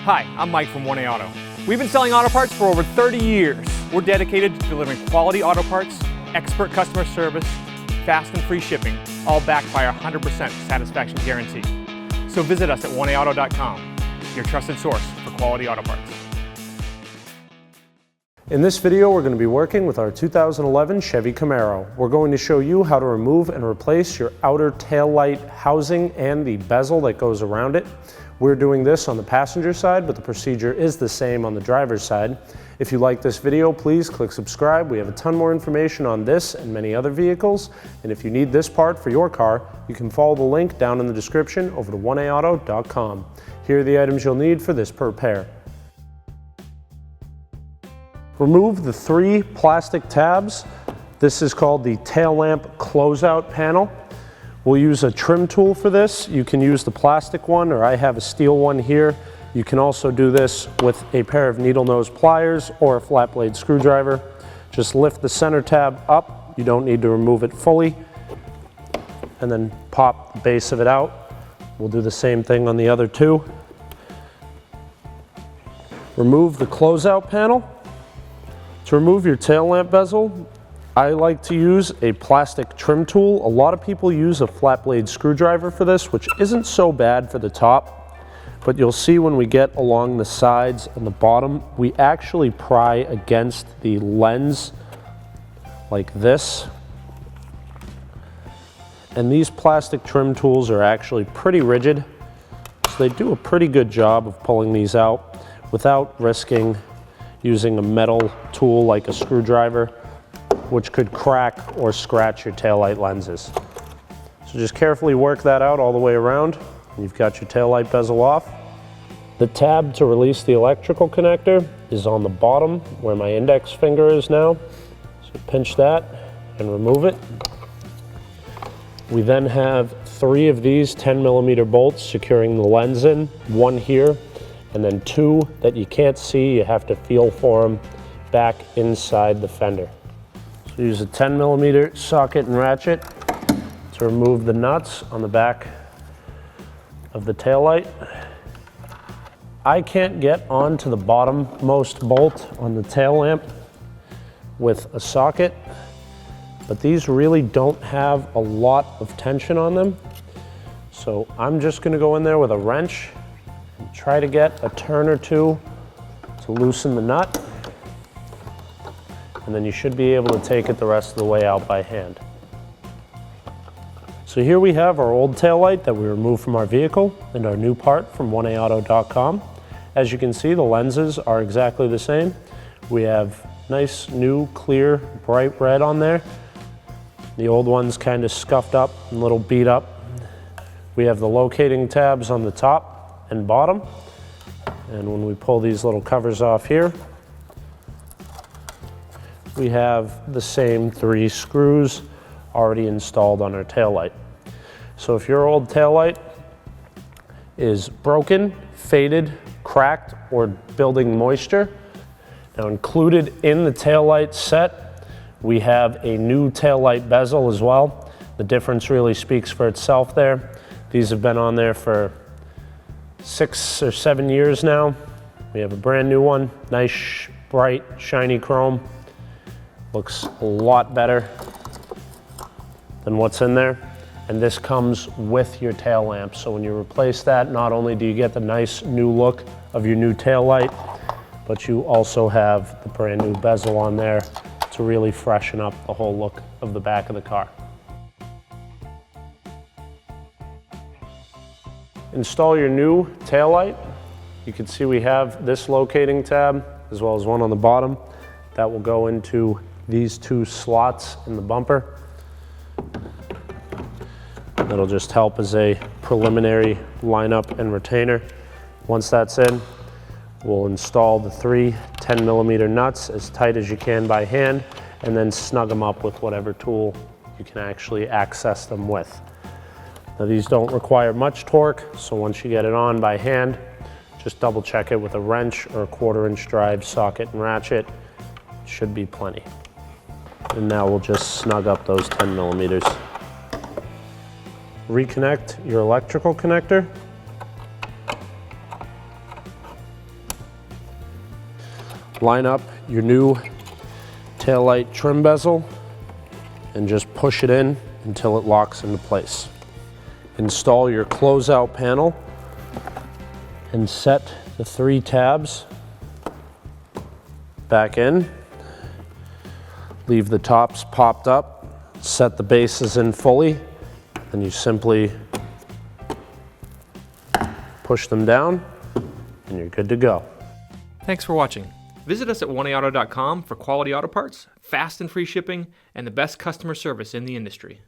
Hi, I'm Mike from 1A Auto. We've been selling auto parts for over 30 years. We're dedicated to delivering quality auto parts, expert customer service, fast and free shipping, all backed by our 100% satisfaction guarantee. So visit us at 1AAuto.com, your trusted source for quality auto parts. In this video, we're going to be working with our 2011 Chevy Camaro. We're going to show you how to remove and replace your outer taillight housing and the bezel that goes around it. We're doing this on the passenger side, but the procedure is the same on the driver's side. If you like this video, please click subscribe. We have a ton more information on this and many other vehicles. And if you need this part for your car, you can follow the link down in the description over to 1AAuto.com. Here are the items you'll need for this per pair. Remove the 3 plastic tabs. This is called the tail lamp closeout panel. We'll use a trim tool for this. You can use the plastic one, or I have a steel one here. You can also do this with a pair of needle nose pliers or a flat blade screwdriver. Just lift the center tab up. You don't need to remove it fully. And then pop the base of it out. We'll do the same thing on the other 2. Remove the closeout panel. To remove your tail lamp bezel, I like to use a plastic trim tool. A lot of people use a flat blade screwdriver for this, which isn't so bad for the top, but you'll see when we get along the sides and the bottom, we actually pry against the lens like this. And these plastic trim tools are actually pretty rigid, so they do a pretty good job of pulling these out without risking using a metal tool like a screwdriver, which could crack or scratch your taillight lenses. So just carefully work that out all the way around, and you've got your taillight bezel off. The tab to release the electrical connector is on the bottom where my index finger is now. So pinch that and remove it. We then have 3 of these 10mm bolts securing the lens in, 1 here, and then 2 that you can't see. You have to feel for them back inside the fender. So use a 10mm socket and ratchet to remove the nuts on the back of the taillight. I can't get onto the bottommost bolt on the tail lamp with a socket, but these really don't have a lot of tension on them. So I'm just going to go in there with a wrench and try to get a turn or 2 to loosen the nut. And then you should be able to take it the rest of the way out by hand. So here we have our old taillight that we removed from our vehicle and our new part from 1AAuto.com. As you can see, the lenses are exactly the same. We have nice, new, clear, bright red on there. The old one's kind of scuffed up and a little beat up. We have the locating tabs on the top and bottom. And when we pull these little covers off here, we have the same 3 screws already installed on our taillight. So if your old taillight is broken, faded, cracked, or building moisture, now included in the taillight set, we have a new taillight bezel as well. The difference really speaks for itself there. These have been on there for 6 or 7 years now. We have a brand new one, nice, bright, shiny chrome. Looks a lot better than what's in there. And this comes with your tail lamp. So when you replace that, not only do you get the nice new look of your new tail light, but you also have the brand new bezel on there to really freshen up the whole look of the back of the car. Install your new tail light. You can see we have this locating tab as well as one on the bottom that will go into these 2 slots in the bumper. That'll just help as a preliminary lineup and retainer. Once that's in, we'll install the 3 10mm nuts as tight as you can by hand, and then snug them up with whatever tool you can actually access them with. Now these don't require much torque, so once you get it on by hand, just double check it with a wrench or a 1/4-inch drive socket and ratchet. Should be plenty. And now we'll just snug up those 10mm. Reconnect your electrical connector. line up your new taillight trim bezel and just push it in until it locks into place. Install your closeout panel and set the 3 tabs back in. Leave the tops popped up, set the bases in fully, and you simply push them down and you're good to go. Thanks for watching. Visit us at 1AAuto.com for quality auto parts, fast and free shipping, and the best customer service in the industry.